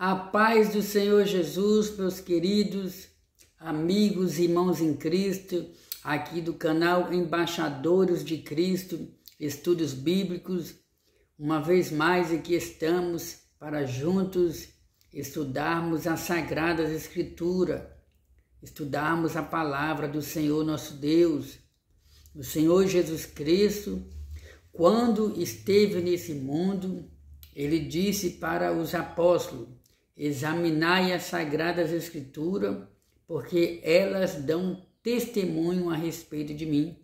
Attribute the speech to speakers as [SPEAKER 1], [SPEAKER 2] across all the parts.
[SPEAKER 1] A paz do Senhor Jesus, meus queridos amigos e irmãos em Cristo, aqui do canal Embaixadores de Cristo, Estudos Bíblicos. Uma vez mais aqui estamos para juntos estudarmos as Sagradas Escrituras, estudarmos a palavra do Senhor nosso Deus. O Senhor Jesus Cristo, quando esteve nesse mundo, ele disse para os apóstolos: examinai as Sagradas Escrituras, porque elas dão testemunho a respeito de mim.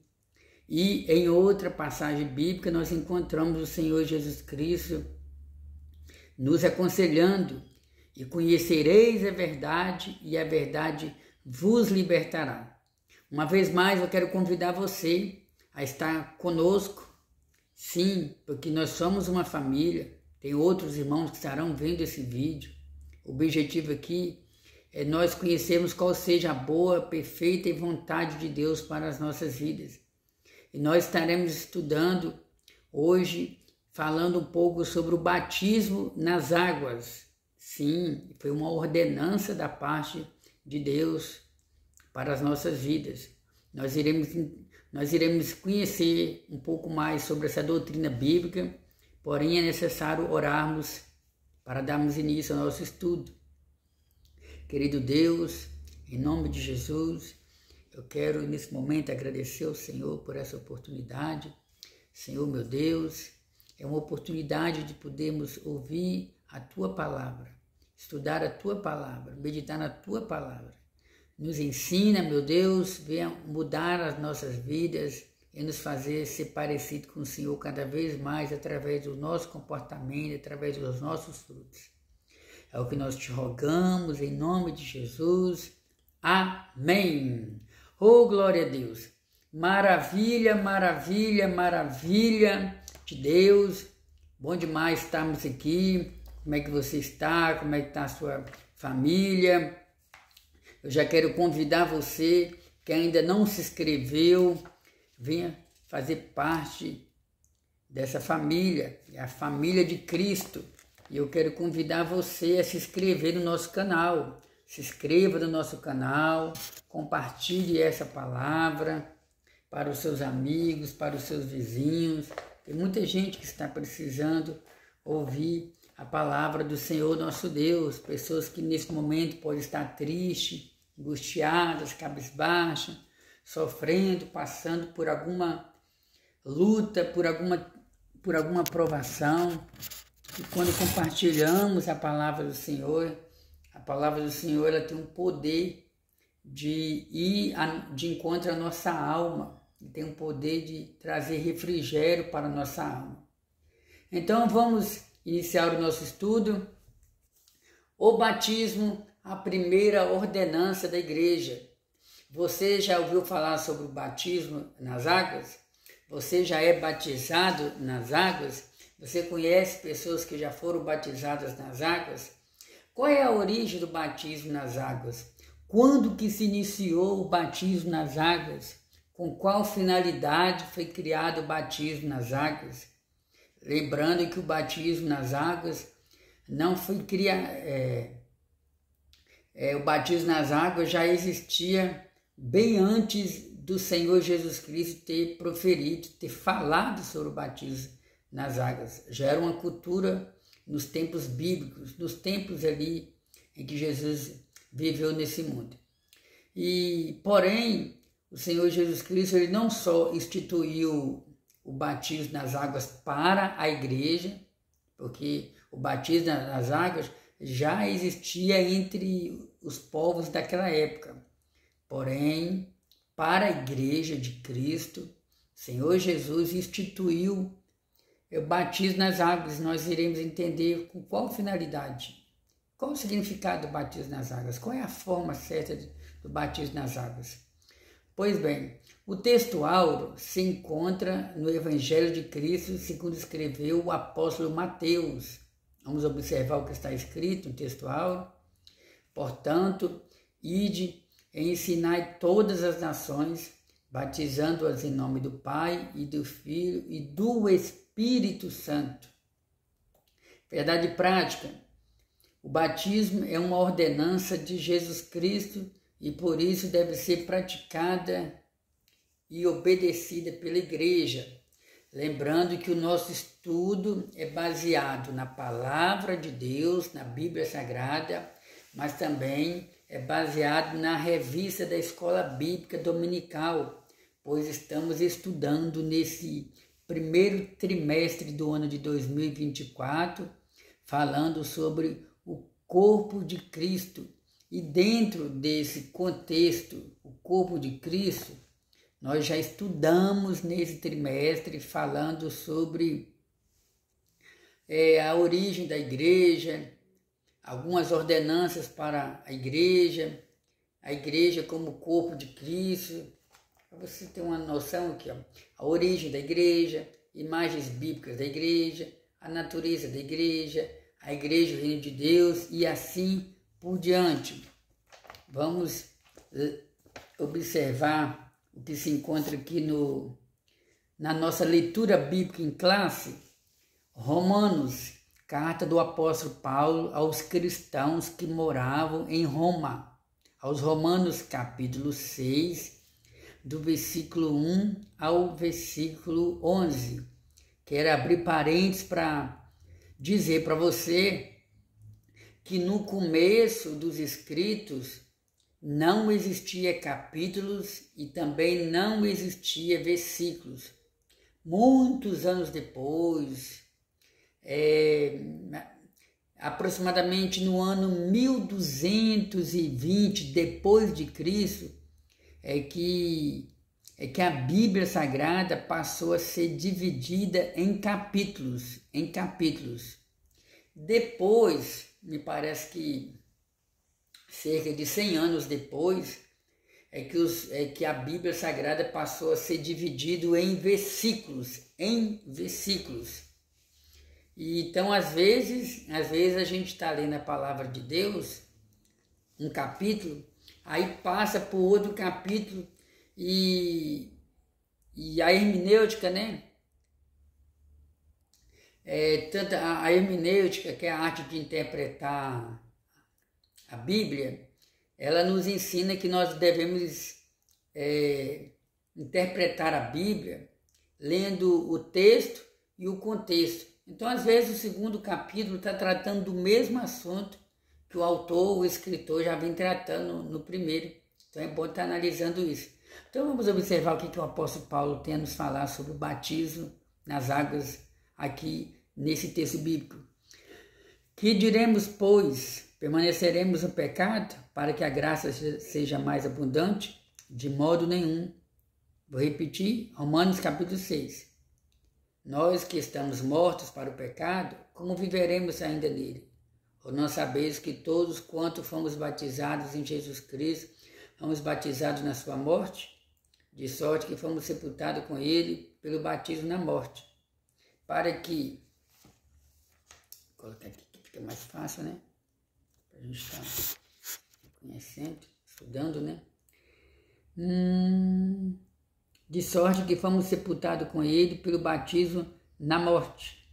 [SPEAKER 1] E em outra passagem bíblica nós encontramos o Senhor Jesus Cristo nos aconselhando: e conhecereis a verdade, e a verdade vos libertará. Uma vez mais eu quero convidar você a estar conosco, sim, porque nós somos uma família, tem outros irmãos que estarão vendo esse vídeo. O objetivo aqui é nós conhecermos qual seja a boa, perfeita e vontade de Deus para as nossas vidas. E nós estaremos estudando hoje, falando um pouco sobre o batismo nas águas. Sim, foi uma ordenança da parte de Deus para as nossas vidas. Nós iremos conhecer um pouco mais sobre essa doutrina bíblica, porém é necessário orarmos para darmos início ao nosso estudo. Querido Deus, em nome de Jesus, eu quero nesse momento agradecer ao Senhor por essa oportunidade. Senhor meu Deus, é uma oportunidade de podermos ouvir a Tua Palavra, estudar a Tua Palavra, meditar na Tua Palavra. Nos ensina, meu Deus, venha mudar as nossas vidas e nos fazer ser parecido com o Senhor cada vez mais através do nosso comportamento, através dos nossos frutos. É o que nós te rogamos em nome de Jesus. Amém. Oh, glória a Deus. Maravilha, maravilha, maravilha de Deus. Bom demais estarmos aqui. Como é que você está? Como é que está a sua família? Eu já quero convidar você que ainda não se inscreveu, venha fazer parte dessa família, é a família de Cristo. E eu quero convidar você a se inscrever no nosso canal. Se inscreva no nosso canal, compartilhe essa palavra para os seus amigos, para os seus vizinhos. Tem muita gente que está precisando ouvir a palavra do Senhor nosso Deus. Pessoas que nesse momento podem estar tristes, angustiadas, cabisbaixas, sofrendo, passando por alguma luta, por alguma provação. E quando compartilhamos a palavra do Senhor ela tem um poder de ir de encontro à nossa alma, e tem um poder de trazer refrigério para a nossa alma. Então vamos iniciar o nosso estudo. O batismo, a primeira ordenança da igreja. Você já ouviu falar sobre o batismo nas águas? Você já é batizado nas águas? Você conhece pessoas que já foram batizadas nas águas? Qual é a origem do batismo nas águas? Quando que se iniciou o batismo nas águas? Com qual finalidade foi criado o batismo nas águas? Lembrando que o batismo nas águas não foi criado... o batismo nas águas já existia bem antes do Senhor Jesus Cristo ter proferido, ter falado sobre o batismo nas águas. Já era uma cultura nos tempos bíblicos, nos tempos ali em que Jesus viveu nesse mundo. E, porém, o Senhor Jesus Cristo ele não só instituiu o batismo nas águas para a igreja, porque o batismo nas águas já existia entre os povos daquela época. Porém, para a igreja de Cristo, o Senhor Jesus instituiu o batismo nas águas. Nós iremos entender com qual finalidade, qual o significado do batismo nas águas, qual é a forma certa do batismo nas águas. Pois bem, o texto áureo se encontra no Evangelho de Cristo, segundo escreveu o apóstolo Mateus. Vamos observar o que está escrito no texto áureo. Portanto, ide e ensinai todas as nações, batizando-as em nome do Pai e do Filho e do Espírito Santo. Verdade prática. O batismo é uma ordenança de Jesus Cristo e por isso deve ser praticada e obedecida pela igreja. Lembrando que o nosso estudo é baseado na palavra de Deus, na Bíblia Sagrada, mas também é baseado na revista da Escola Bíblica Dominical, pois estamos estudando nesse primeiro trimestre do ano de 2024, falando sobre o corpo de Cristo. E dentro desse contexto, o corpo de Cristo, nós já estudamos nesse trimestre falando sobre a origem da igreja, algumas ordenanças para a igreja como corpo de Cristo. Para você ter uma noção aqui, ó, a origem da igreja, imagens bíblicas da igreja, a natureza da igreja, a igreja, o reino de Deus e assim por diante. Vamos observar o que se encontra aqui na nossa leitura bíblica em classe. Romanos, carta do apóstolo Paulo aos cristãos que moravam em Roma. Aos Romanos, capítulo 6, do versículo 1 ao versículo 11. Quero abrir parênteses para dizer para você que no começo dos escritos não existia capítulos e também não existia versículos. Muitos anos depois, aproximadamente no ano 1220 depois de Cristo, é que a Bíblia Sagrada passou a ser dividida em capítulos. Depois, me parece que cerca de 100 anos depois, é que a Bíblia Sagrada passou a ser dividida em versículos. E então, às vezes a gente está lendo a palavra de Deus, um capítulo, aí passa por outro capítulo e a hermenêutica, né? Tanto a hermenêutica, que é a arte de interpretar a Bíblia, ela nos ensina que nós devemos interpretar a Bíblia lendo o texto e o contexto. Então, às vezes, o segundo capítulo está tratando do mesmo assunto que o autor, o escritor, já vem tratando no primeiro. Então, é bom estar analisando isso. Então, vamos observar o que o apóstolo Paulo tem a nos falar sobre o batismo nas águas aqui nesse texto bíblico. Que diremos, pois? Permaneceremos no pecado para que a graça seja mais abundante? De modo nenhum. Vou repetir, Romanos capítulo 6. Nós que estamos mortos para o pecado, como viveremos ainda nele? Ou não sabeis que todos quanto fomos batizados em Jesus Cristo, fomos batizados na sua morte? De sorte que fomos sepultados com ele pelo batismo na morte. Para que... Vou colocar aqui que fica mais fácil, né? Para a gente estar conhecendo, estudando, né? De sorte que fomos sepultados com ele pelo batismo na morte,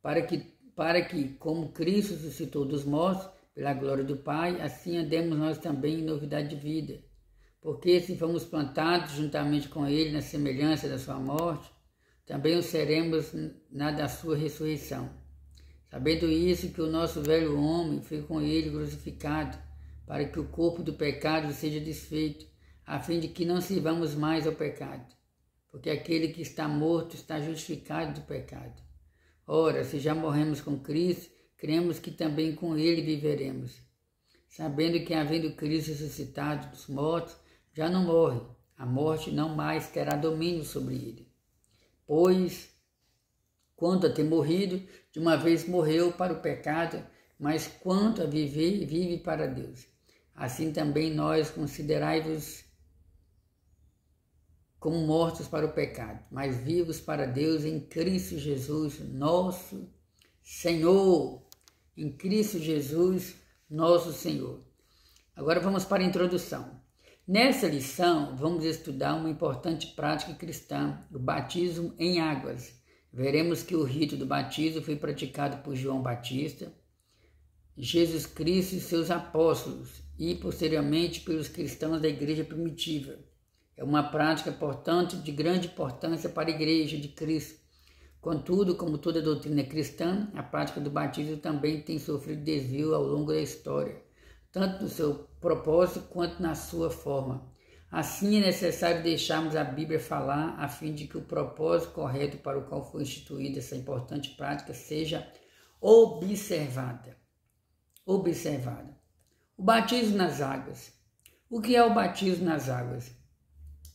[SPEAKER 1] para que, como Cristo ressuscitou dos mortos, pela glória do Pai, assim andemos nós também em novidade de vida. Porque se fomos plantados juntamente com ele na semelhança da sua morte, também o seremos na da sua ressurreição. Sabendo isso, que o nosso velho homem foi com ele crucificado, para que o corpo do pecado seja desfeito, a fim de que não sirvamos mais ao pecado, porque aquele que está morto está justificado do pecado. Ora, se já morremos com Cristo, cremos que também com ele viveremos, sabendo que, havendo Cristo ressuscitado dos mortos, já não morre, a morte não mais terá domínio sobre ele. Pois, quanto a ter morrido, de uma vez morreu para o pecado, mas quanto a viver, vive para Deus. Assim também nós considerai-vos como mortos para o pecado, mas vivos para Deus em Cristo Jesus, nosso Senhor. Em Cristo Jesus, nosso Senhor. Agora vamos para a introdução. Nessa lição, vamos estudar uma importante prática cristã, o batismo em águas. Veremos que o rito do batismo foi praticado por João Batista Jesus Cristo e seus apóstolos e, posteriormente, pelos cristãos da igreja primitiva. É uma prática, portanto, de grande importância para a igreja de Cristo. Contudo, como toda doutrina cristã, a prática do batismo também tem sofrido desvio ao longo da história, tanto no seu propósito quanto na sua forma. Assim, é necessário deixarmos a Bíblia falar a fim de que o propósito correto para o qual foi instituída essa importante prática seja observada. O batismo nas águas. O que é o batismo nas águas?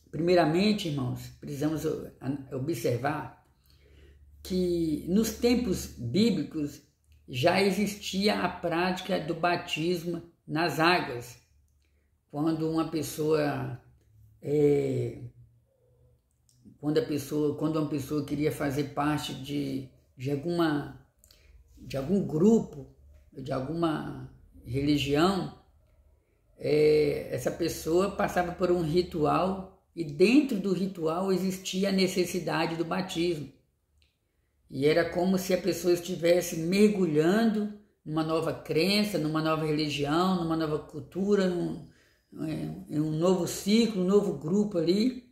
[SPEAKER 1] Primeiramente, irmãos, precisamos observar que nos tempos bíblicos já existia a prática do batismo nas águas. Quando uma pessoa queria fazer parte de algum grupo, de alguma religião, essa pessoa passava por um ritual e dentro do ritual existia a necessidade do batismo. E era como se a pessoa estivesse mergulhando numa nova crença, numa nova religião, numa nova cultura, em um novo ciclo, um novo grupo ali.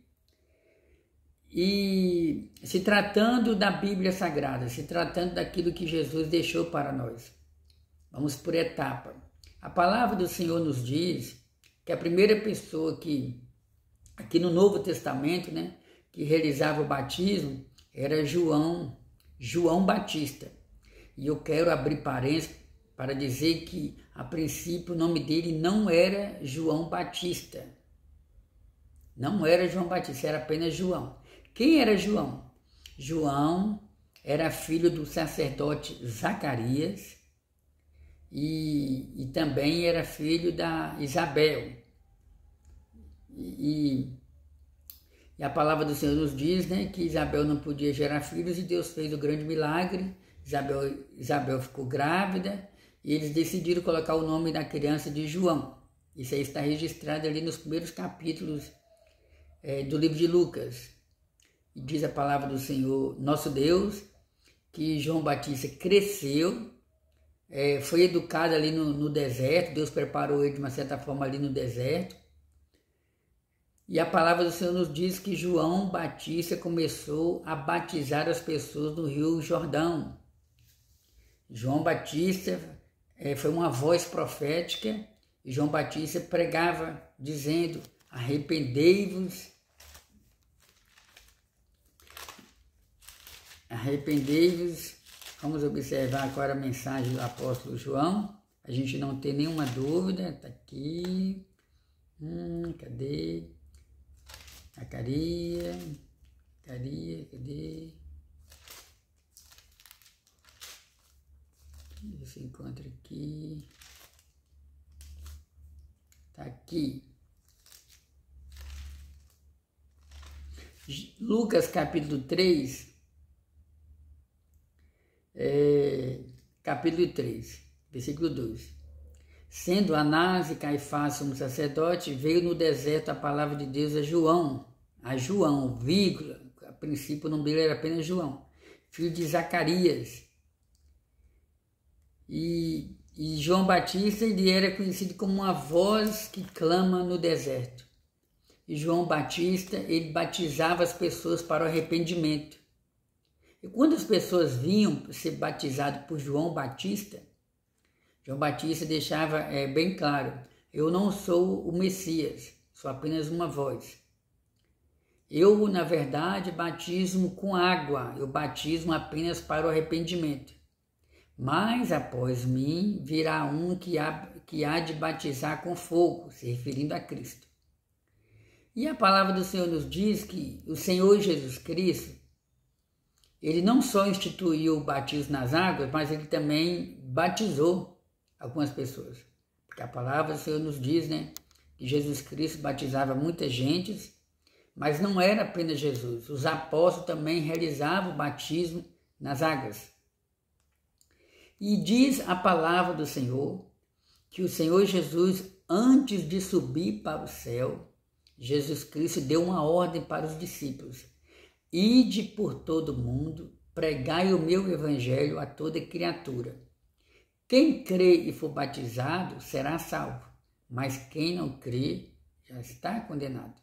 [SPEAKER 1] E se tratando da Bíblia Sagrada, se tratando daquilo que Jesus deixou para nós. Vamos por etapa. A palavra do Senhor nos diz que a primeira pessoa que, aqui no Novo Testamento, né, que realizava o batismo era João Batista. E eu quero abrir parênteses para dizer que, a princípio, o nome dele não era João Batista. Não era João Batista, era apenas João. Quem era João? João era filho do sacerdote Zacarias e também era filho da Isabel. E a palavra do Senhor nos diz, né, que Isabel não podia gerar filhos e Deus fez o grande milagre. Isabel ficou grávida e eles decidiram colocar o nome da criança de João. Isso aí está registrado ali nos primeiros capítulos do livro de Lucas. E diz a palavra do Senhor, nosso Deus, que João Batista cresceu, foi educado ali no deserto, Deus preparou ele de uma certa forma ali no deserto. E a palavra do Senhor nos diz que João Batista começou a batizar as pessoas no Rio Jordão. João Batista foi uma voz profética e João Batista pregava dizendo, arrependei-vos, Vamos observar agora a mensagem do apóstolo João, a gente não tem nenhuma dúvida, está aqui, cadê? Cadê? Se encontra aqui. Está aqui. Lucas capítulo 3. Capítulo 3, versículo 2. Sendo Anás e Caifás sumo sacerdote, veio no deserto a palavra de Deus a João, vírgula, a princípio o nome dele era apenas João, filho de Zacarias. E João Batista, ele era conhecido como uma voz que clama no deserto. E João Batista, ele batizava as pessoas para o arrependimento. E quando as pessoas vinham ser batizadas por João Batista deixava bem claro, eu não sou o Messias, sou apenas uma voz. Eu, na verdade, batismo com água, eu batismo apenas para o arrependimento. Mas após mim virá um que há de batizar com fogo, se referindo a Cristo. E a palavra do Senhor nos diz que o Senhor Jesus Cristo, ele não só instituiu o batismo nas águas, mas ele também batizou algumas pessoas. Porque a palavra do Senhor nos diz, né, que Jesus Cristo batizava muita gente, mas não era apenas Jesus. Os apóstolos também realizavam o batismo nas águas. E diz a palavra do Senhor que o Senhor Jesus, antes de subir para o céu, Jesus Cristo deu uma ordem para os discípulos. Ide por todo o mundo, pregai o meu evangelho a toda criatura. Quem crê e for batizado será salvo, mas quem não crê já está condenado.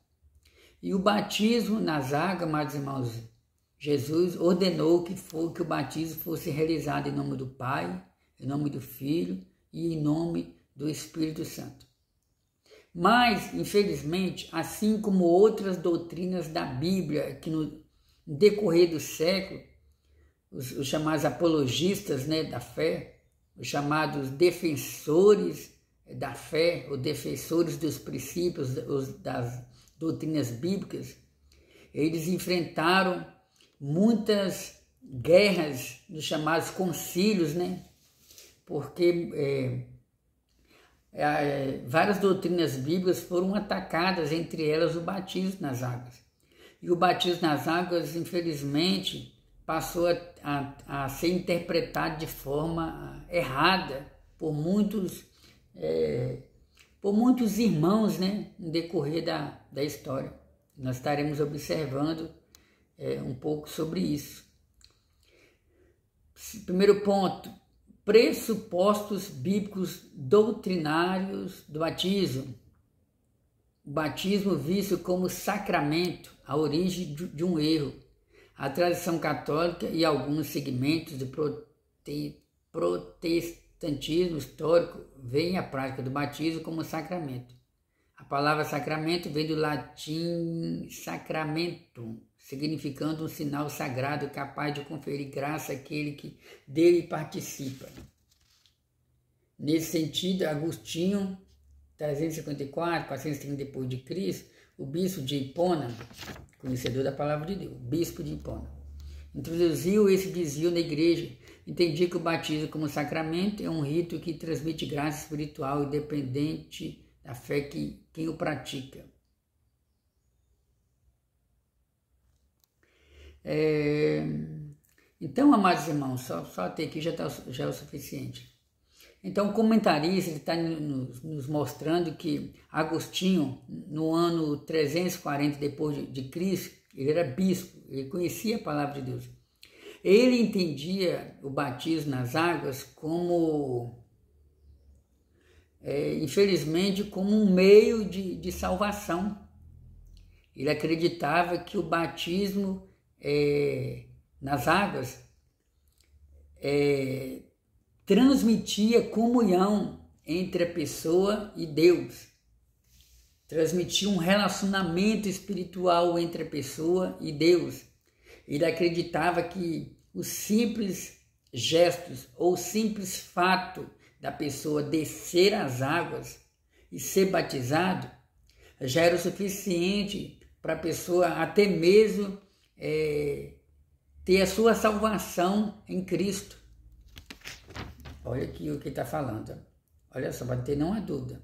[SPEAKER 1] E o batismo nas águas, amados irmãos, Jesus ordenou que o batismo fosse realizado em nome do Pai, em nome do Filho e em nome do Espírito Santo. Mas, infelizmente, assim como outras doutrinas da Bíblia, que no decorrer do século, os chamados apologistas, né, da fé, os chamados defensores da fé, ou defensores dos princípios, das doutrinas bíblicas, eles enfrentaram muitas guerras nos chamados concílios, né? Porque várias doutrinas bíblicas foram atacadas, entre elas o batismo nas águas. E o batismo nas águas, infelizmente, passou a ser interpretado de forma errada por muitos irmãos, né, no decorrer da história. Nós estaremos observando um pouco sobre isso. Primeiro ponto, pressupostos bíblicos doutrinários do batismo. O batismo visto como sacramento, a origem de um erro. A tradição católica e alguns segmentos do protestantismo histórico veem a prática do batismo como sacramento. A palavra sacramento vem do latim sacramentum, significando um sinal sagrado capaz de conferir graça àquele que dele participa. Nesse sentido, Agostinho, 354, 430 depois de Cristo, o bispo de Hipona, conhecedor da palavra de Deus, bispo de Hipona, introduziu esse desvio na igreja. Entendia que o batismo como sacramento é um rito que transmite graça espiritual independente da fé que quem o pratica. Então, amados irmãos, só até aqui já é o suficiente. Então, o comentarista está nos mostrando que Agostinho, no ano 340 depois de Cristo, ele era bispo, ele conhecia a palavra de Deus. Ele entendia o batismo nas águas como, infelizmente, como um meio de salvação. Ele acreditava que o batismo nas águas transmitia comunhão entre a pessoa e Deus, transmitia um relacionamento espiritual entre a pessoa e Deus. Ele acreditava que os simples gestos ou simples fato da pessoa descer as águas e ser batizado já era o suficiente para a pessoa até mesmo ter a sua salvação em Cristo. Olha aqui o que está falando. Olha só, para não ter nenhuma dúvida.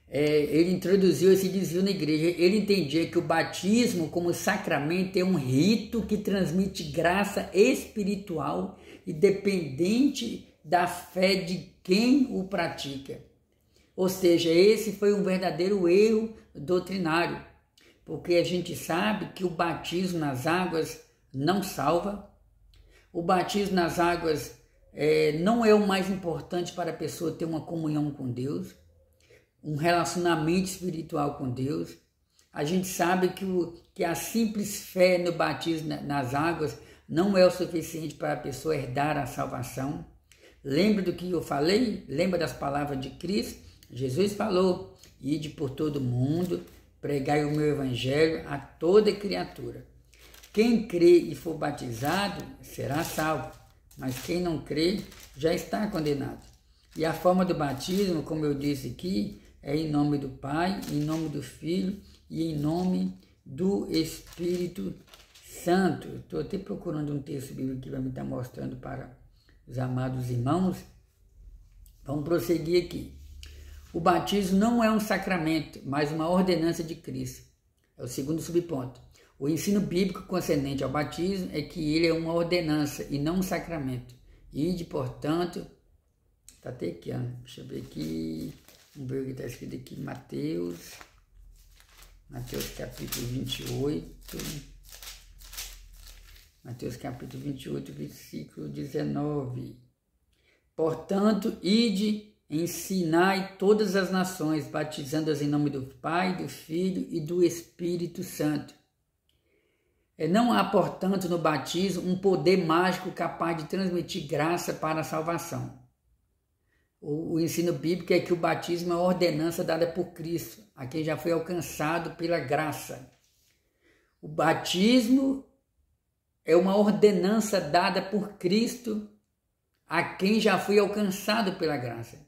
[SPEAKER 1] Ele introduziu esse desvio na igreja. Ele entendia que o batismo como sacramento é um rito que transmite graça espiritual independente da fé de quem o pratica. Ou seja, esse foi um verdadeiro erro doutrinário, porque a gente sabe que o batismo nas águas não salva. O batismo nas águas não é o mais importante para a pessoa ter uma comunhão com Deus, um relacionamento espiritual com Deus. A gente sabe que a simples fé no batismo nas águas não é o suficiente para a pessoa herdar a salvação. Lembra do que eu falei? Lembra das palavras de Cristo? Jesus falou: ide por todo mundo, pregai o meu evangelho a toda criatura. Quem crê e for batizado será salvo, mas quem não crê já está condenado. E a forma do batismo, como eu disse aqui, é em nome do Pai, em nome do Filho e em nome do Espírito Santo. Estou até procurando um texto bíblico que vai me estar mostrando para os amados irmãos. Vamos prosseguir aqui. O batismo não é um sacramento, mas uma ordenança de Cristo. É o segundo subponto. O ensino bíblico concernente ao batismo é que ele é uma ordenança e não um sacramento. Ide, portanto, está até aqui, ó. Deixa eu ver aqui, vamos ver o que está escrito aqui, Mateus capítulo 28, Mateus capítulo 28, versículo 19. Portanto, ide, ensinai todas as nações, batizando-as em nome do Pai, do Filho e do Espírito Santo. Não há, portanto, no batismo um poder mágico capaz de transmitir graça para a salvação. O ensino bíblico é que o batismo é uma ordenança dada por Cristo, a quem já foi alcançado pela graça. O batismo é uma ordenança dada por Cristo a quem já foi alcançado pela graça,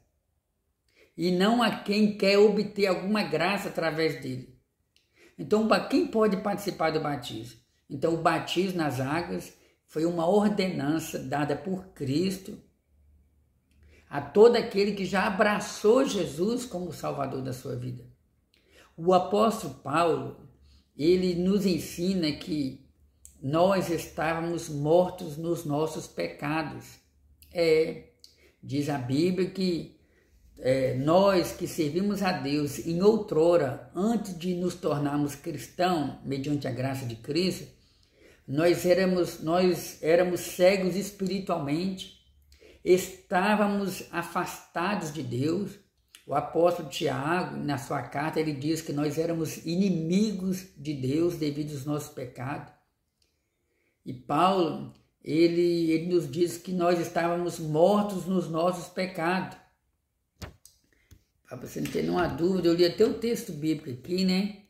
[SPEAKER 1] e não a quem quer obter alguma graça através dele. Então, quem pode participar do batismo? Então, o batismo nas águas foi uma ordenança dada por Cristo a todo aquele que já abraçou Jesus como Salvador da sua vida. O apóstolo Paulo, ele nos ensina que nós estávamos mortos nos nossos pecados. Diz a Bíblia que nós que servimos a Deus em outrora, antes de nos tornarmos cristãos, mediante a graça de Cristo, nós éramos cegos espiritualmente, estávamos afastados de Deus. O apóstolo Tiago, na sua carta, ele diz que nós éramos inimigos de Deus devido aos nossos pecados. E Paulo, ele nos diz que nós estávamos mortos nos nossos pecados. Para você não ter nenhuma dúvida, eu li até o texto bíblico aqui, né?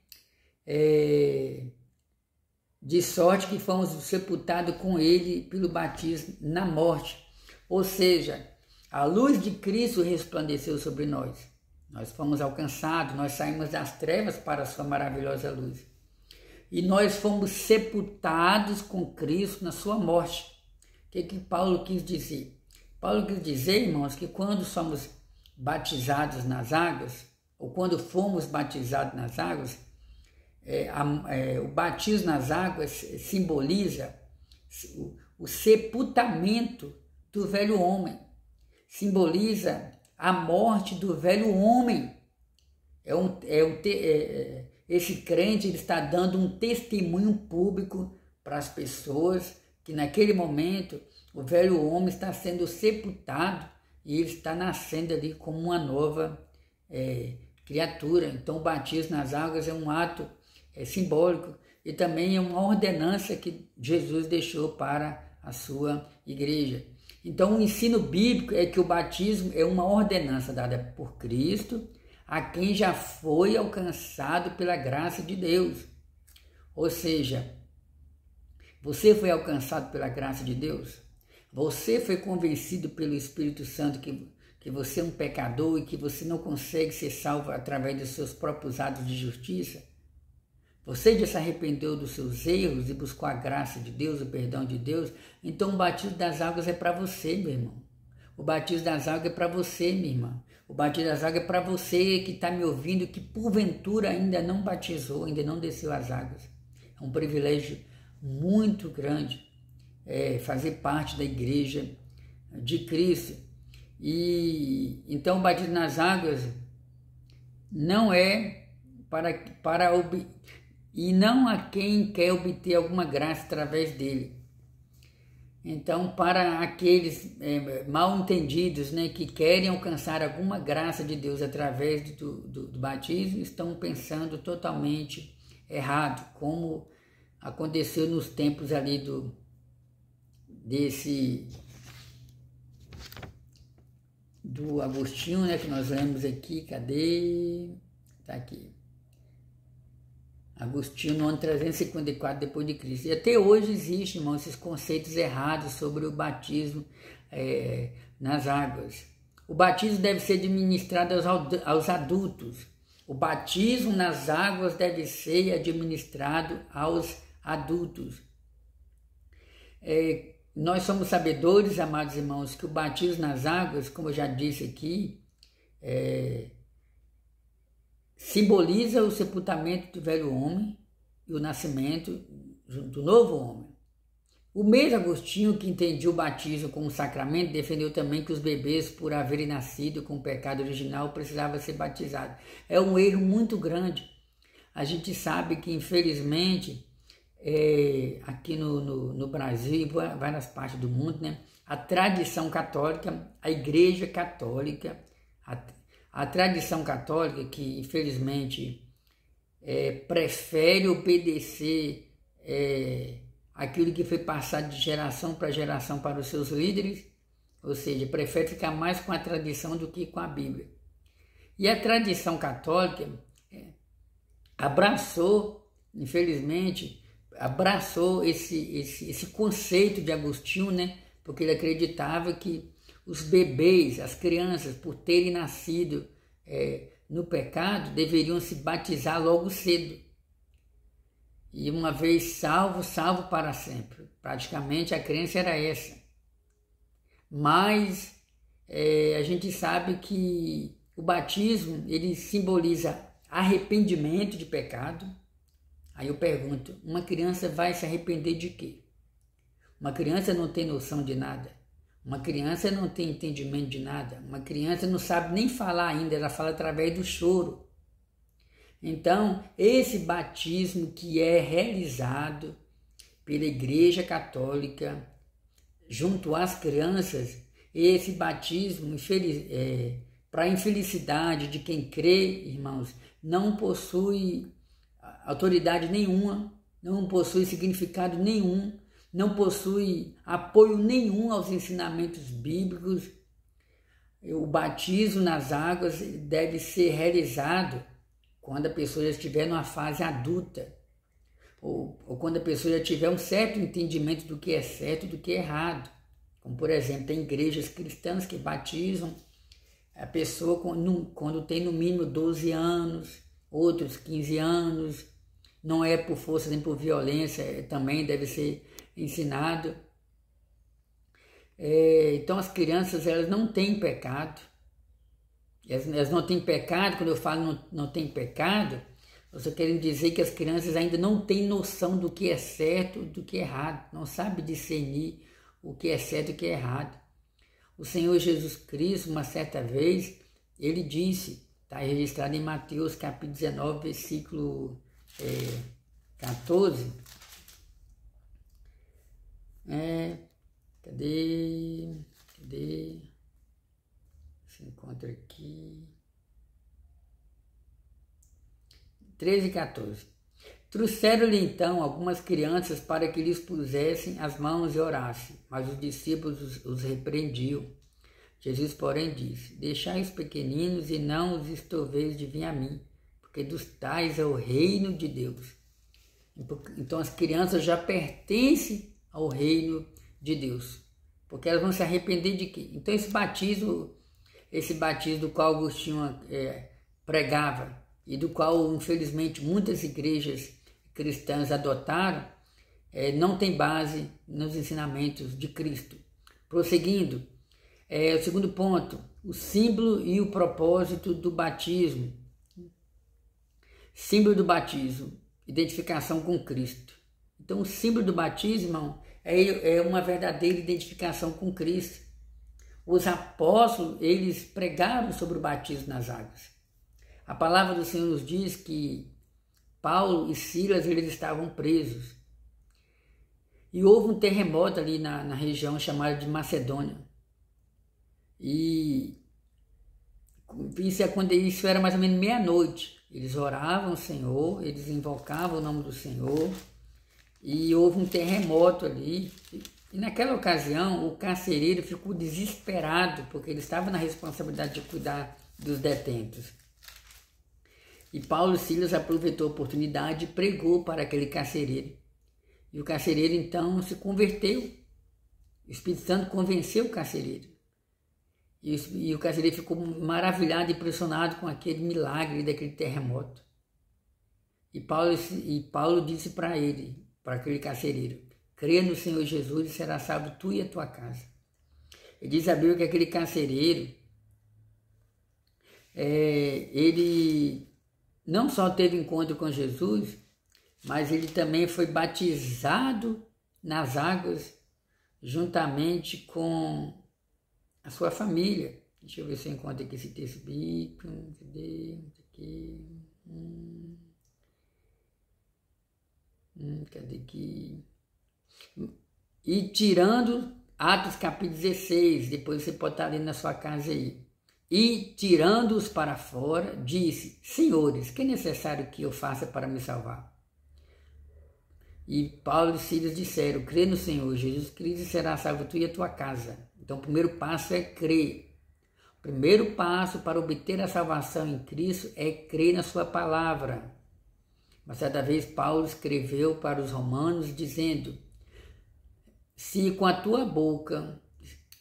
[SPEAKER 1] De sorte que fomos sepultados com ele pelo batismo na morte. Ou seja, a luz de Cristo resplandeceu sobre nós. Nós fomos alcançados, nós saímos das trevas para a sua maravilhosa luz. E nós fomos sepultados com Cristo na sua morte. O que Paulo quis dizer? Paulo quis dizer, irmãos, que quando somos batizados nas águas, ou quando fomos batizados nas águas, o batismo nas águas simboliza o sepultamento do velho homem, simboliza a morte do velho homem. Esse crente ele está dando um testemunho público para as pessoas que naquele momento o velho homem está sendo sepultado e ele está nascendo ali como uma nova criatura. Então o batismo nas águas é um ato simbólico e também é uma ordenança que Jesus deixou para a sua igreja. Então o ensino bíblico é que o batismo é uma ordenança dada por Cristo a quem já foi alcançado pela graça de Deus. Ou seja, você foi alcançado pela graça de Deus? Você foi convencido pelo Espírito Santo que você é um pecador e que você não consegue ser salvo através dos seus próprios atos de justiça? Você já se arrependeu dos seus erros e buscou a graça de Deus, o perdão de Deus? Então o batismo das águas é para você, meu irmão. O batismo das águas é para você, minha irmã. O batismo das águas é para você que está me ouvindo, que porventura ainda não batizou, ainda não desceu as águas. É um privilégio muito grande fazer parte da igreja de Cristo. E então o batismo nas águas não é e não a quem quer obter alguma graça através dele. Então, para aqueles mal entendidos, né, que querem alcançar alguma graça de Deus através do batismo, estão pensando totalmente errado, como aconteceu nos tempos ali do Agostinho, né, que nós lemos aqui. Cadê? Está aqui. Agostinho, no ano 354 depois de Cristo. E até hoje existem, irmãos, esses conceitos errados sobre o batismo nas águas. O batismo deve ser administrado aos adultos. O batismo nas águas deve ser administrado aos adultos. Nós somos sabedores, amados irmãos, que o batismo nas águas, como eu já disse aqui, simboliza o sepultamento do velho homem e o nascimento do novo homem. O mesmo Agostinho, que entendia o batismo como um sacramento, defendeu também que os bebês, por haverem nascido com o pecado original, precisavam ser batizados. É um erro muito grande. A gente sabe que, infelizmente, aqui no Brasil e várias partes do mundo, né, a tradição católica, a Igreja Católica, a tradição católica que infelizmente prefere obedecer aquilo que foi passado de geração para geração para os seus líderes, ou seja, prefere ficar mais com a tradição do que com a Bíblia. E a tradição católica abraçou, infelizmente, esse conceito de Agostinho, né? Porque ele acreditava que os bebês, as crianças, por terem nascido no pecado, deveriam se batizar logo cedo. E uma vez salvo, salvo para sempre. Praticamente a crença era essa. Mas a gente sabe que o batismo, ele simboliza arrependimento de pecado. Aí eu pergunto, uma criança vai se arrepender de quê? Uma criança não tem noção de nada. Uma criança não tem entendimento de nada. Uma criança não sabe nem falar ainda, ela fala através do choro. Então, esse batismo que é realizado pela Igreja Católica junto às crianças, esse batismo, para a infelicidade de quem crê, irmãos, não possui autoridade nenhuma, não possui significado nenhum, não possui apoio nenhum aos ensinamentos bíblicos. O batismo nas águas deve ser realizado quando a pessoa já estiver numa fase adulta, ou quando a pessoa já tiver um certo entendimento do que é certo e do que é errado. Como, por exemplo, tem igrejas cristãs que batizam a pessoa quando tem no mínimo 12 anos, outros 15 anos, não é por força nem por violência, também deve ser ensinado. Então as crianças, elas não têm pecado. Elas não têm pecado. Quando eu falo não tem pecado, eu estou querendo dizer que as crianças ainda não têm noção do que é certo e do que é errado, não sabem discernir o que é certo e o que é errado. O Senhor Jesus Cristo, uma certa vez, ele disse, está registrado em Mateus capítulo 19, versículo 14. Cadê? Se encontra aqui. 13 e 14. Trouxeram-lhe então algumas crianças para que lhes pusessem as mãos e orassem, mas os discípulos os repreendiam. Jesus, porém, disse, deixai os pequeninos e não os estorveis de vir a mim, porque dos tais é o reino de Deus. Então as crianças já pertencem ao reino de Deus, porque elas vão se arrepender de quê? Então esse batismo do qual Agostinho pregava e do qual infelizmente muitas igrejas cristãs adotaram, não tem base nos ensinamentos de Cristo. Prosseguindo, o segundo ponto, o símbolo e o propósito do batismo. Símbolo do batismo, identificação com Cristo. Então o símbolo do batismo, irmão, é uma verdadeira identificação com Cristo. Os apóstolos, eles pregaram sobre o batismo nas águas. A palavra do Senhor nos diz que Paulo e Silas, eles estavam presos. E houve um terremoto ali na região chamada de Macedônia. E isso era mais ou menos meia-noite. Eles oravam ao Senhor, eles invocavam o nome do Senhor. E houve um terremoto ali. E naquela ocasião, o carcereiro ficou desesperado, porque ele estava na responsabilidade de cuidar dos detentos. E Paulo e Silas aproveitou a oportunidade e pregou para aquele carcereiro. E o carcereiro então se converteu. O Espírito Santo convenceu o carcereiro. E o carcereiro ficou maravilhado, impressionado com aquele milagre daquele terremoto. E Paulo disse para ele, para aquele carcereiro, creia no Senhor Jesus e será salvo tu e a tua casa. E diz a Bíblia que aquele carcereiro, ele não só teve encontro com Jesus, mas ele também foi batizado nas águas juntamente com a sua família. Deixa eu ver se eu encontro aqui esse texto bíblico. Cadê aqui? E tirando Atos capítulo 16, depois você pode estar lendo na sua casa aí. E, tirando-os para fora, disse: Senhores, que é necessário que eu faça para me salvar? E Paulo e Silas disseram: crê no Senhor Jesus Cristo e será salvo tu e a tua casa. Então o primeiro passo é crer. O primeiro passo para obter a salvação em Cristo é crer na sua palavra. Mas certa vez Paulo escreveu para os romanos dizendo: se com a tua boca,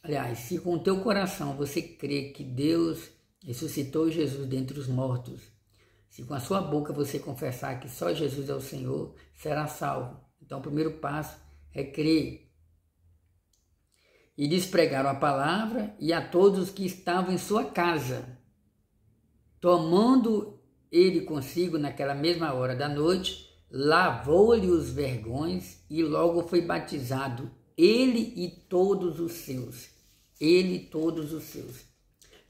[SPEAKER 1] aliás, se com o teu coração você crê que Deus ressuscitou Jesus dentre os mortos, se com a sua boca você confessar que só Jesus é o Senhor, será salvo. Então o primeiro passo é crer. E lhes pregaram a palavra e a todos que estavam em sua casa. Tomando ele consigo naquela mesma hora da noite, lavou-lhe os vergões e logo foi batizado, ele e todos os seus. Ele e todos os seus.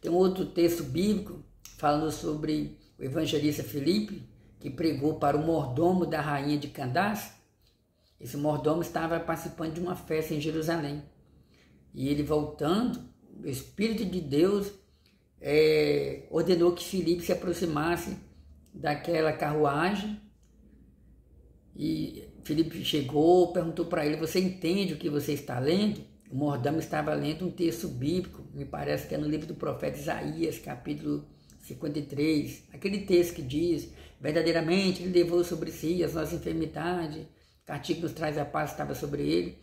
[SPEAKER 1] Tem um outro texto bíblico falando sobre o evangelista Filipe, que pregou para o mordomo da rainha de Candace. Esse mordomo estava participando de uma festa em Jerusalém. E ele voltando, o Espírito de Deus ordenou que Filipe se aproximasse daquela carruagem. E Filipe chegou, perguntou para ele: você entende o que você está lendo? O mordomo estava lendo um texto bíblico, me parece que é no livro do profeta Isaías, capítulo 53, aquele texto que diz: verdadeiramente ele levou sobre si as nossas enfermidades, castigo nos traz a paz, estava sobre ele.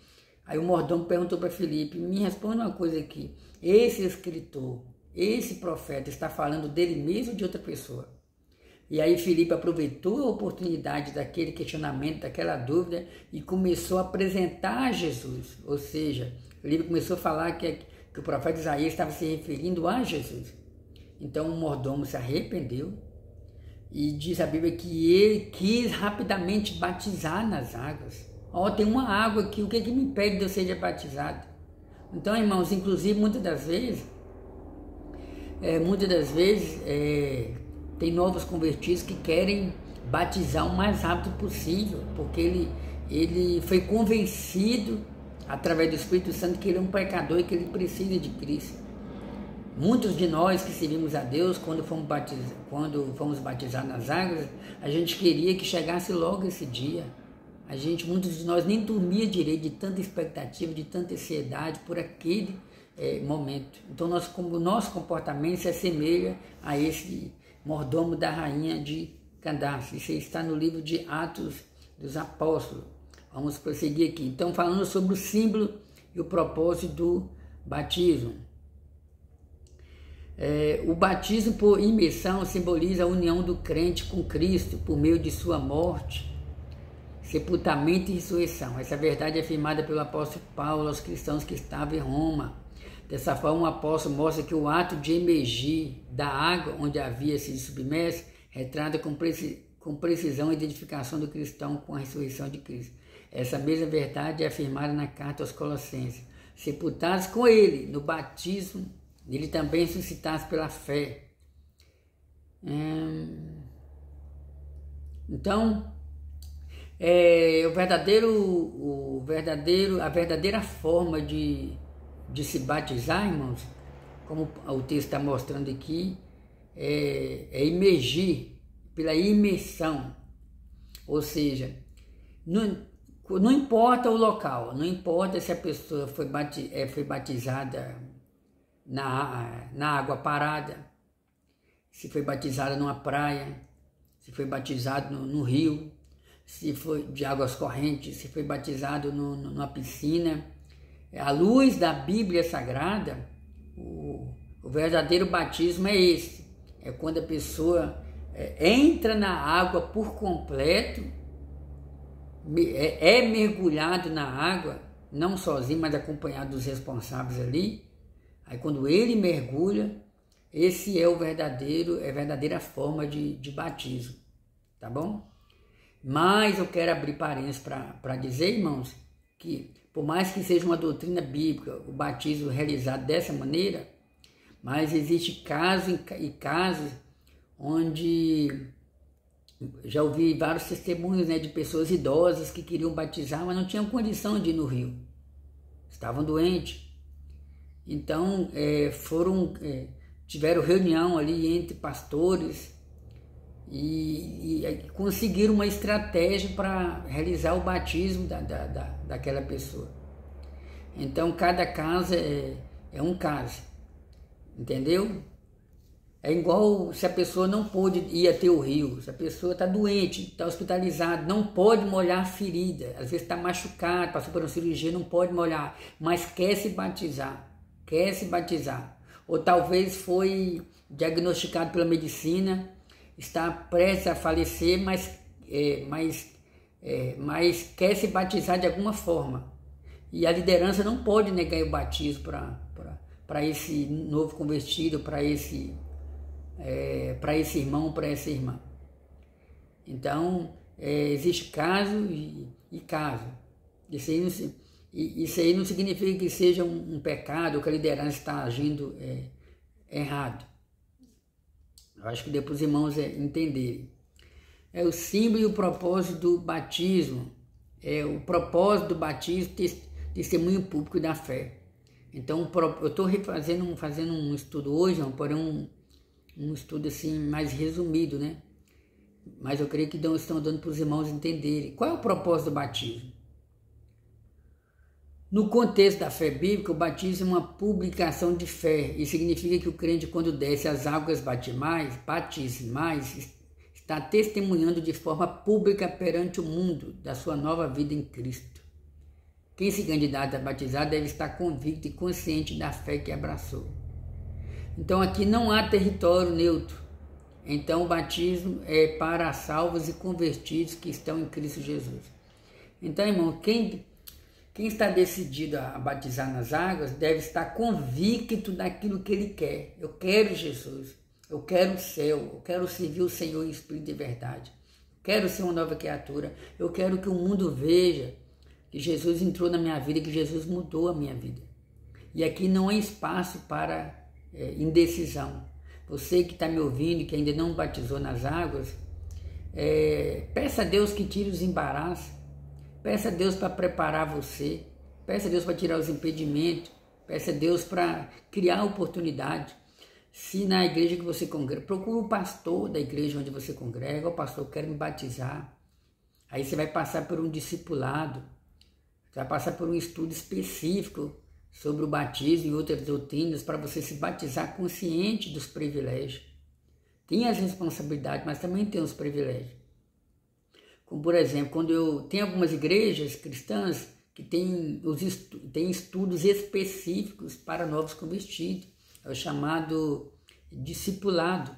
[SPEAKER 1] Aí o mordomo perguntou para Filipe: me responde uma coisa aqui, esse escritor, esse profeta está falando dele mesmo ou de outra pessoa? E aí Filipe aproveitou a oportunidade daquele questionamento, daquela dúvida, e começou a apresentar Jesus. Ou seja, Filipe começou a falar que o profeta Isaías estava se referindo a Jesus. Então o mordomo se arrependeu e diz a Bíblia que ele quis rapidamente batizar nas águas. Tem uma água aqui, o que me impede de eu ser batizado? Então, irmãos, inclusive muitas das vezes, tem novos convertidos que querem batizar o mais rápido possível, porque ele foi convencido através do Espírito Santo que ele é um pecador e que ele precisa de Cristo. Muitos de nós que servimos a Deus, quando fomos batizados nas águas, a gente queria que chegasse logo esse dia. Muitos de nós nem dormia direito de tanta expectativa, de tanta ansiedade por aquele momento. Então o nosso comportamento se assemelha a esse mordomo da rainha de Candace. Isso está no livro de Atos dos Apóstolos. Vamos prosseguir aqui. Então, falando sobre o símbolo e o propósito do batismo. O batismo por imersão simboliza a união do crente com Cristo por meio de sua morte, sepultamento e ressurreição. Essa verdade é afirmada pelo apóstolo Paulo aos cristãos que estavam em Roma. Dessa forma, o apóstolo mostra que o ato de emergir da água onde havia sido submerso retrata com precisão a identificação do cristão com a ressurreição de Cristo. Essa mesma verdade é afirmada na carta aos Colossenses. Sepultados com ele no batismo, ele também ressuscitados pela fé. Então, a verdadeira forma de se batizar, irmãos, como o texto está mostrando aqui, é imergir, pela imersão. Ou seja, não importa o local, não importa se a pessoa foi batizada na água parada, se foi batizada numa praia, se foi batizado no rio, se foi de águas correntes, se foi batizado numa piscina. À luz da Bíblia Sagrada, o verdadeiro batismo é esse. É quando a pessoa entra na água por completo, é mergulhado na água, não sozinho, mas acompanhado dos responsáveis ali. Aí quando ele mergulha, esse é a verdadeira forma de batismo, tá bom? Mas eu quero abrir parênteses para dizer, irmãos, que por mais que seja uma doutrina bíblica, o batismo realizado dessa maneira, mas existe casos onde já ouvi vários testemunhos, de pessoas idosas que queriam batizar, mas não tinham condição de ir no rio. estavam doentes. Então, tiveram reunião ali entre pastores e conseguiram uma estratégia para realizar o batismo daquela pessoa. Então, cada caso é um caso, entendeu? É igual se a pessoa não pôde ir até o rio, se a pessoa está doente, está hospitalizada, não pode molhar a ferida, às vezes está machucado, passou por uma cirurgia, não pode molhar, mas quer se batizar. Ou talvez foi diagnosticado pela medicina, está prestes a falecer, mas quer se batizar de alguma forma. E a liderança não pode negar o batismo para esse novo convertido, para esse irmão, para essa irmã. Então, existe caso e caso. Isso aí não significa que seja um pecado ou que a liderança está agindo errado. Eu acho que depois os irmãos entenderem. O símbolo e o propósito do batismo. O propósito do batismo, testemunho público da fé. Então, eu estou fazendo um estudo hoje, porém um estudo assim mais resumido, né? Mas eu creio que estão dando para os irmãos entenderem. Qual é o propósito do batismo? No contexto da fé bíblica, o batismo é uma publicação de fé e significa que o crente, quando desce as águas batismais, está testemunhando de forma pública perante o mundo da sua nova vida em Cristo. Quem se candidata a batizar deve estar convicto e consciente da fé que abraçou. Então aqui não há território neutro. Então o batismo é para salvos e convertidos que estão em Cristo Jesus. Então, irmão, quem está decidido a batizar nas águas deve estar convicto daquilo que ele quer. Eu quero Jesus, eu quero o céu, eu quero servir o Senhor em espírito e verdade. Eu quero ser uma nova criatura, eu quero que o mundo veja que Jesus entrou na minha vida, que Jesus mudou a minha vida. E aqui não há espaço para indecisão. Você que está me ouvindo e que ainda não batizou nas águas, peça a Deus que tire os embaraços, peça a Deus para preparar você, peça a Deus para tirar os impedimentos, peça a Deus para criar oportunidade. Se na igreja que você congrega, procura o pastor da igreja onde você congrega, o pastor, eu quero me batizar. Aí você vai passar por um discipulado, você vai passar por um estudo específico sobre o batismo e outras doutrinas para você se batizar consciente dos privilégios. Tem as responsabilidades, mas também tem os privilégios. Como, por exemplo, tem algumas igrejas cristãs que têm estudos específicos para novos convertidos, é o chamado discipulado.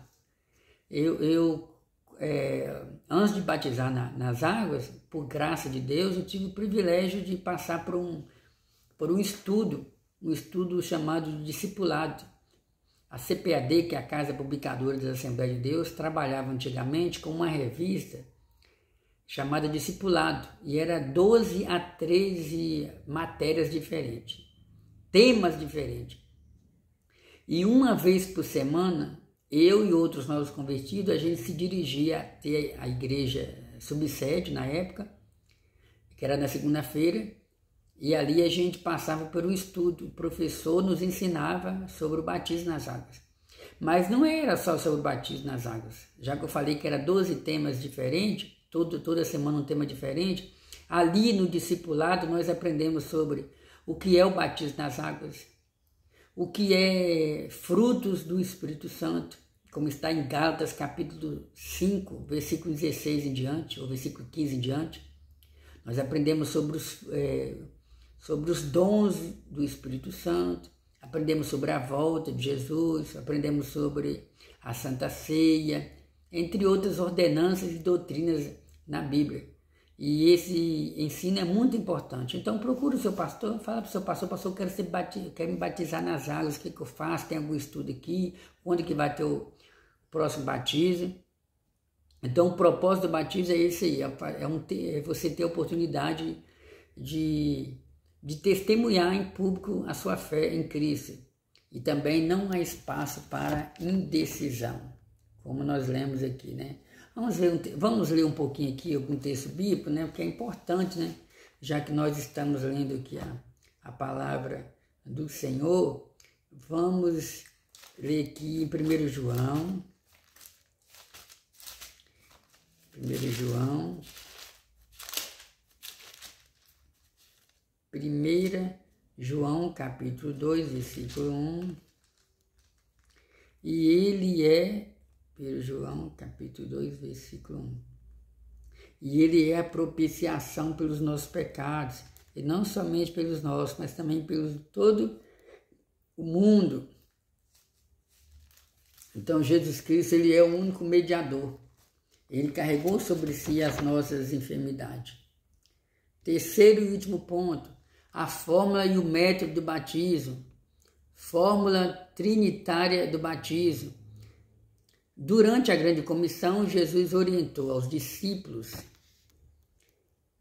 [SPEAKER 1] Antes de batizar nas águas, por graça de Deus, eu tive o privilégio de passar por um estudo chamado de discipulado. A CPAD, que é a Casa Publicadora das Assembleias de Deus, trabalhava antigamente com uma revista chamada Discipulado, e era 12 a 13 matérias diferentes, temas diferentes. E uma vez por semana, eu e outros novos convertidos, a gente se dirigia até a igreja subsede na época, que era na segunda-feira, e ali a gente passava por um estudo. O professor nos ensinava sobre o batismo nas águas. Mas não era só sobre o batismo nas águas. Já que eu falei que era 12 temas diferentes, toda semana um tema diferente, ali no discipulado nós aprendemos sobre o que é o batismo nas águas, o que é frutos do Espírito Santo, como está em Gálatas capítulo 5, versículo 16 em diante, ou versículo 15 em diante. Nós aprendemos sobre os dons do Espírito Santo, aprendemos sobre a volta de Jesus, aprendemos sobre a Santa Ceia, entre outras ordenanças e doutrinas na Bíblia. E esse ensino é muito importante. Então procure o seu pastor, fala para o seu pastor, eu quero me batizar nas águas, o que eu faço? Tem algum estudo aqui? Quando que vai ter o próximo batismo? Então o propósito do batismo é esse aí, é você ter a oportunidade de testemunhar em público a sua fé em Cristo. E também não há espaço para indecisão, como nós lemos aqui, né? Vamos ler um pouquinho aqui algum texto bíblico, né? Porque é importante, né? Já que nós estamos lendo aqui a palavra do Senhor, vamos ler aqui em 1 João. 1 João, capítulo 2, versículo 1. E ele é, 1 João, capítulo 2, versículo 1. E ele é a propiciação pelos nossos pecados, e não somente pelos nossos, mas também pelos todo o mundo. Então, Jesus Cristo, ele é o único mediador. Ele carregou sobre si as nossas enfermidades. Terceiro e último ponto, a fórmula e o método do batismo. Fórmula trinitária do batismo. Durante a grande comissão, Jesus orientou aos discípulos,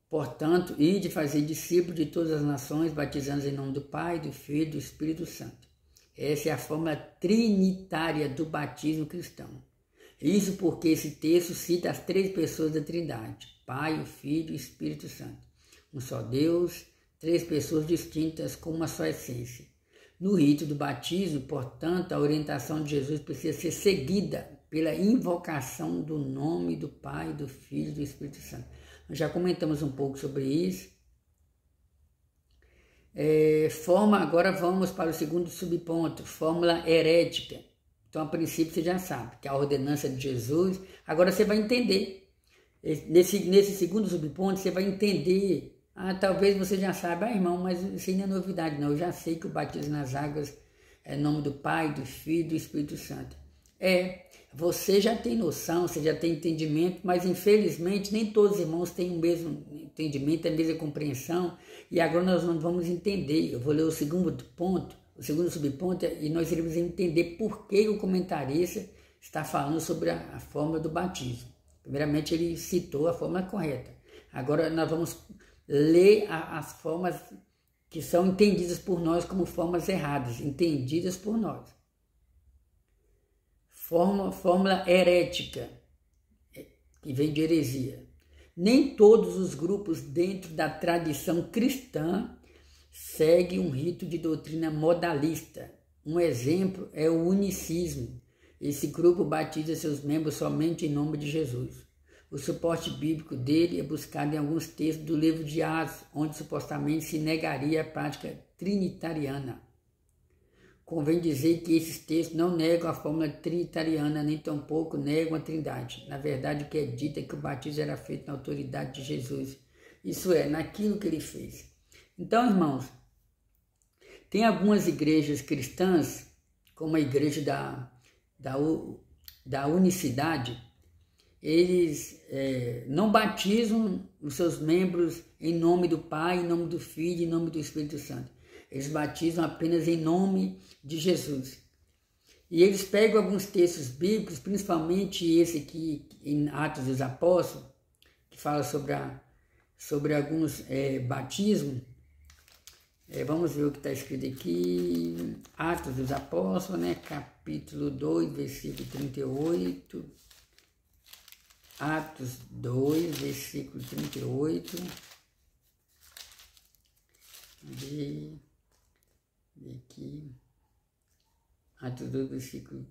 [SPEAKER 1] portanto, ide fazer discípulos de todas as nações, batizando em nome do Pai, do Filho e do Espírito Santo. Essa é a fórmula trinitária do batismo cristão. Isso porque esse texto cita as três pessoas da Trindade, Pai, o Filho e o Espírito Santo. Um só Deus, três pessoas distintas com uma só essência. No rito do batismo, portanto, a orientação de Jesus precisa ser seguida pela invocação do nome do Pai, do Filho e do Espírito Santo. Nós já comentamos um pouco sobre isso. Agora vamos para o segundo subponto, fórmula herética. Então, a princípio, você já sabe que a ordenança de Jesus. Agora você vai entender. Nesse segundo subponto, você vai entender. Talvez você já saiba, irmão, mas isso não é novidade, não. Eu já sei que o batismo nas águas é em nome do Pai, do Filho e do Espírito Santo. Você já tem noção, você já tem entendimento, mas infelizmente nem todos os irmãos têm o mesmo entendimento, a mesma compreensão. E agora nós não vamos entender. Eu vou ler o segundo ponto, o segundo subponto, e nós iremos entender por que o comentarista está falando sobre a fórmula do batismo. Primeiramente, ele citou a fórmula correta. Agora nós vamos ler as formas que são entendidas por nós como formas erradas, entendidas por nós. Fórmula herética, que vem de heresia. Nem todos os grupos dentro da tradição cristã seguem um rito de doutrina modalista. Um exemplo é o unicismo. Esse grupo batiza seus membros somente em nome de Jesus. O suporte bíblico dele é buscado em alguns textos do livro de Atos, onde supostamente se negaria a prática trinitariana. Convém dizer que esses textos não negam a fórmula trinitariana, nem tampouco negam a trindade. Na verdade, o que é dito é que o batismo era feito na autoridade de Jesus. Isso é, naquilo que ele fez. Então, irmãos, tem algumas igrejas cristãs, como a igreja da unicidade, eles não batizam os seus membros em nome do Pai, em nome do Filho, em nome do Espírito Santo. Eles batizam apenas em nome de Jesus. E eles pegam alguns textos bíblicos, principalmente esse aqui em Atos dos Apóstolos, que fala sobre alguns batismos. Vamos ver o que está escrito aqui. Atos dos Apóstolos, capítulo 2, versículo 38. Atos 2, versículo 38. Aqui, Atos 2, versículo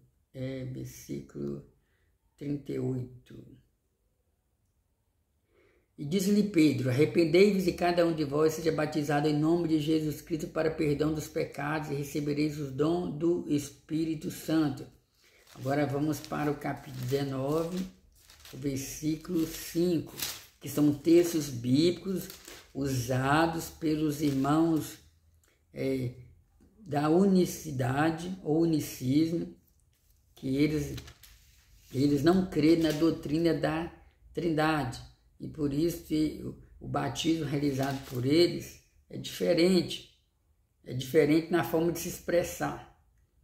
[SPEAKER 1] 38. E disse-lhe Pedro: arrependei-vos e cada um de vós seja batizado em nome de Jesus Cristo para perdão dos pecados e recebereis os dons do Espírito Santo. Agora vamos para o capítulo 19, o versículo 5, que são textos bíblicos usados pelos irmãos da unicidade ou unicismo, que eles não creem na doutrina da Trindade, e por isso que o batismo realizado por eles é diferente na forma de se expressar.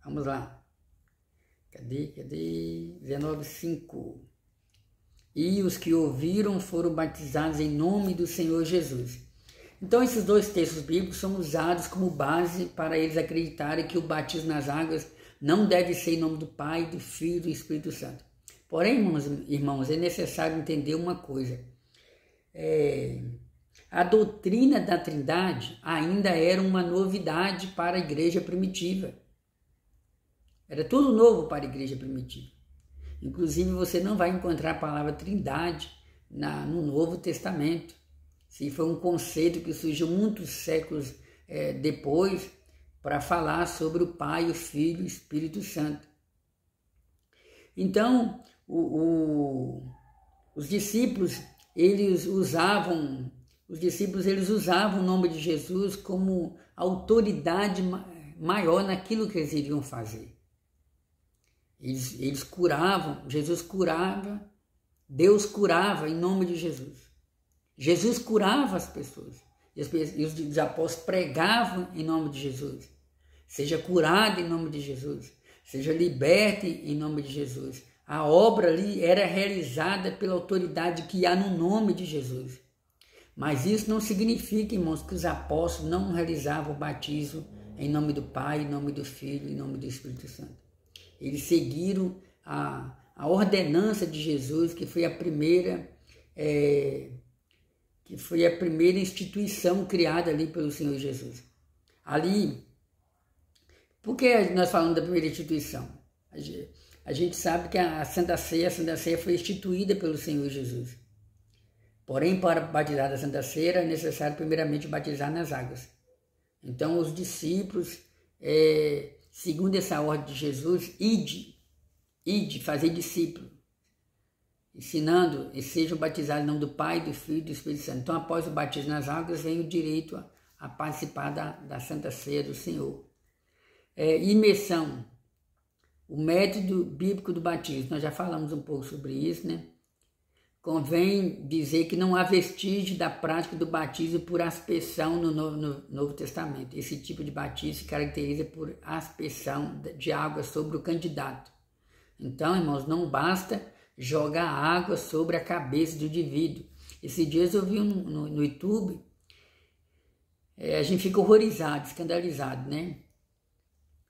[SPEAKER 1] Vamos lá. Cadê? 19:5. E os que ouviram foram batizados em nome do Senhor Jesus. Então, esses dois textos bíblicos são usados como base para eles acreditarem que o batismo nas águas não deve ser em nome do Pai, do Filho e do Espírito Santo. Porém, irmãos, é necessário entender uma coisa. A doutrina da Trindade ainda era uma novidade para a igreja primitiva. Era tudo novo para a igreja primitiva. Inclusive, você não vai encontrar a palavra Trindade no Novo Testamento. Isso foi um conceito que surgiu muitos séculos depois para falar sobre o Pai, o Filho e o Espírito Santo. Então, os discípulos eles usavam o nome de Jesus como autoridade maior naquilo que eles iriam fazer. Eles curavam, Jesus curava, Deus curava em nome de Jesus. Jesus curava as pessoas. E os apóstolos pregavam em nome de Jesus. Seja curado em nome de Jesus. Seja liberto em nome de Jesus. A obra ali era realizada pela autoridade que há no nome de Jesus. Mas isso não significa, irmãos, que os apóstolos não realizavam o batismo em nome do Pai, em nome do Filho, em nome do Espírito Santo. Eles seguiram a ordenança de Jesus, que foi a primeira instituição criada ali pelo Senhor Jesus. Ali, por que nós falamos da primeira instituição? A gente sabe que a Santa Ceia foi instituída pelo Senhor Jesus. Porém, para batizar da Santa Ceia, é necessário primeiramente batizar nas águas. Então, os discípulos, segundo essa ordem de Jesus, ide, fazer discípulo, ensinando e sejam batizados em nome do Pai, do Filho e do Espírito Santo. Então, após o batismo nas águas, vem o direito a participar da Santa Ceia do Senhor. Imersão, o método bíblico do batismo, nós já falamos um pouco sobre isso, né? Convém dizer que não há vestígio da prática do batismo por aspersão no Novo Testamento. Esse tipo de batismo se caracteriza por aspersão de água sobre o candidato. Então, irmãos, não basta jogar água sobre a cabeça do indivíduo. Esses dias eu vi no YouTube, a gente fica horrorizado, escandalizado, né?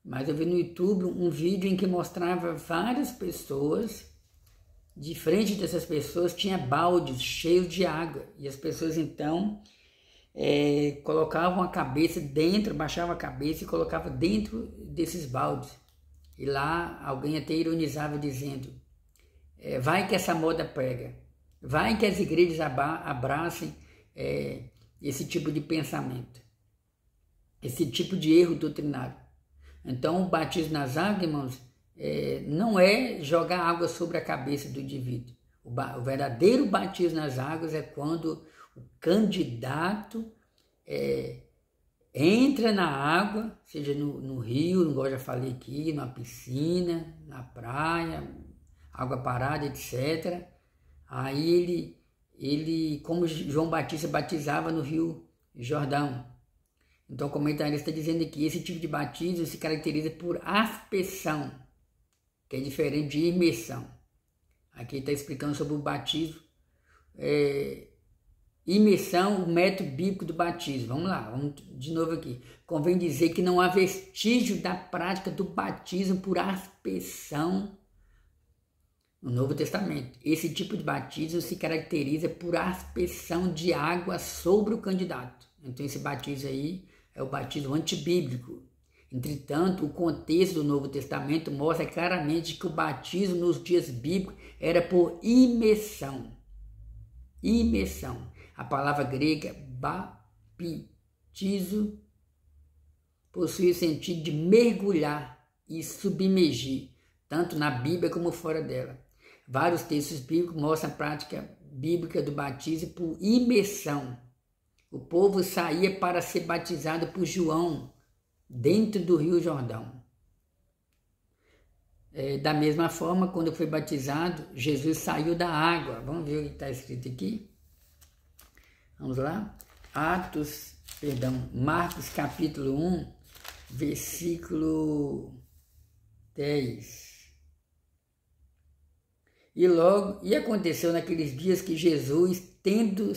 [SPEAKER 1] Mas eu vi no YouTube um vídeo em que mostrava várias pessoas. De frente dessas pessoas tinha baldes cheios de água. E as pessoas então colocavam a cabeça dentro, baixavam a cabeça e colocavam dentro desses baldes. E lá alguém até ironizava dizendo, vai que essa moda pega, vai que as igrejas abracem esse tipo de pensamento, esse tipo de erro doutrinário. Então o batismo nas águas, irmãos, não é jogar água sobre a cabeça do indivíduo. O verdadeiro batismo nas águas é quando o candidato entra na água, seja no rio, igual eu já falei aqui, na piscina, na praia, água parada, etc. Aí ele, como João Batista batizava no Rio Jordão. Então o comentarista está dizendo aqui, esse tipo de batismo se caracteriza por aspersão, que é diferente de imersão. Aqui está explicando sobre o batismo. Imersão, o método bíblico do batismo. Vamos lá, vamos de novo aqui. Convém dizer que não há vestígio da prática do batismo por aspersão no Novo Testamento. Esse tipo de batismo se caracteriza por aspersão de água sobre o candidato. Então esse batismo aí é o batismo antibíblico. Entretanto, o contexto do Novo Testamento mostra claramente que o batismo nos dias bíblicos era por imersão. Imersão. A palavra grega baptizo possui o sentido de mergulhar e submergir, tanto na Bíblia como fora dela. Vários textos bíblicos mostram a prática bíblica do batismo por imersão. O povo saía para ser batizado por João, dentro do Rio Jordão. Da mesma forma, quando foi batizado, Jesus saiu da água. Vamos ver o que está escrito aqui? Vamos lá? Marcos capítulo 1, versículo 10. E aconteceu naqueles dias que Jesus, tendo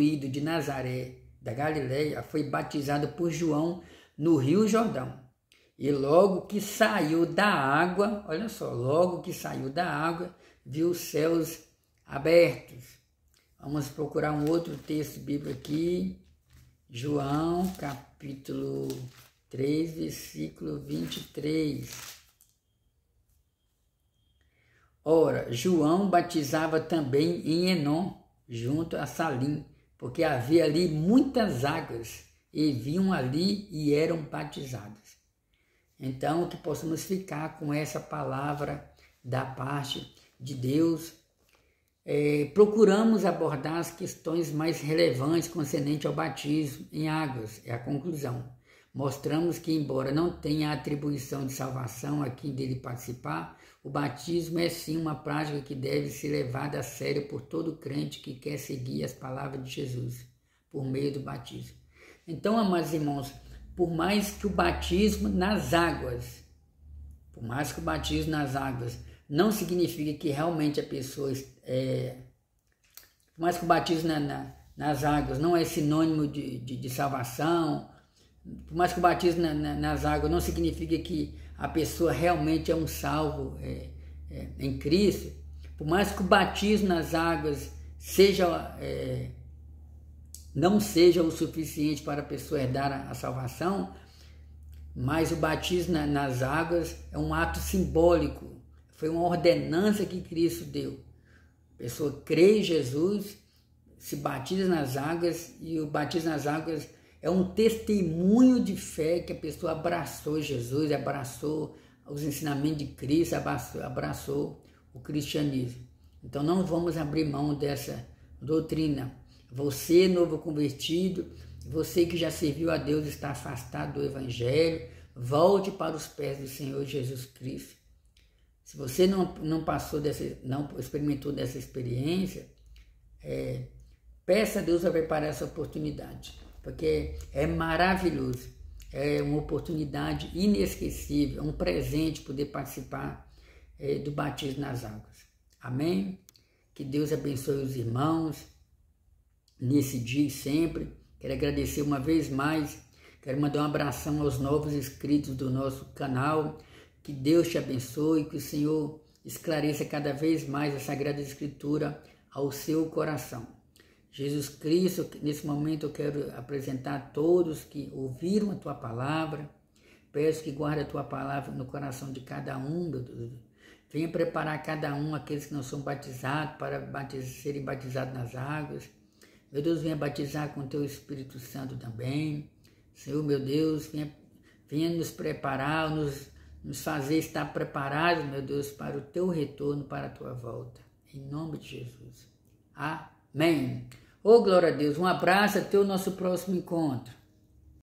[SPEAKER 1] ido de Nazaré, da Galileia, foi batizado por João no Rio Jordão. E logo que saiu da água, olha só, logo que saiu da água, viu os céus abertos. Vamos procurar um outro texto bíblico aqui. João, capítulo 3, versículo 23. Ora, João batizava também em Enom, junto a Salim, porque havia ali muitas águas, e vinham ali e eram batizados. Então, que possamos ficar com essa palavra da parte de Deus. Procuramos abordar as questões mais relevantes concernentes ao batismo em águas, é a conclusão. Mostramos que, embora não tenha a atribuição de salvação a quem dele participar, o batismo é sim uma prática que deve ser levada a sério por todo crente que quer seguir as palavras de Jesus, por meio do batismo. Então, amados irmãos, por mais que o batismo nas águas, não significa que realmente a pessoa, por mais que o batismo nas águas não é sinônimo de salvação, por mais que o batismo nas águas não significa que a pessoa realmente é um salvo em Cristo, por mais que o batismo nas águas não seja o suficiente para a pessoa herdar a salvação, mas o batismo nas águas é um ato simbólico, foi uma ordenança que Cristo deu. A pessoa crê em Jesus, se batiza nas águas, e o batismo nas águas é um testemunho de fé que a pessoa abraçou Jesus, abraçou os ensinamentos de Cristo, abraçou o cristianismo. Então não vamos abrir mão dessa doutrina. Você, novo convertido, você que já serviu a Deus, está afastado do Evangelho, volte para os pés do Senhor Jesus Cristo. Se você não experimentou dessa experiência, peça a Deus para preparar essa oportunidade, porque é maravilhoso, é uma oportunidade inesquecível, é um presente poder participar do batismo nas águas. Amém? Que Deus abençoe os irmãos nesse dia e sempre. Quero agradecer uma vez mais, quero mandar um abração aos novos inscritos do nosso canal. Que Deus te abençoe, que o Senhor esclareça cada vez mais a Sagrada Escritura ao seu coração. Jesus Cristo, nesse momento eu quero apresentar a todos que ouviram a Tua palavra. Peço que guarde a Tua palavra no coração de cada um, meu Deus. Venha preparar cada um, aqueles que não são batizados, para serem batizados nas águas. Meu Deus, venha batizar com o Teu Espírito Santo também. Senhor, meu Deus, venha nos preparar, nos fazer estar preparados, meu Deus, para o Teu retorno, para a Tua volta. Em nome de Jesus. Amém. Glória a Deus. Um abraço, até o nosso próximo encontro.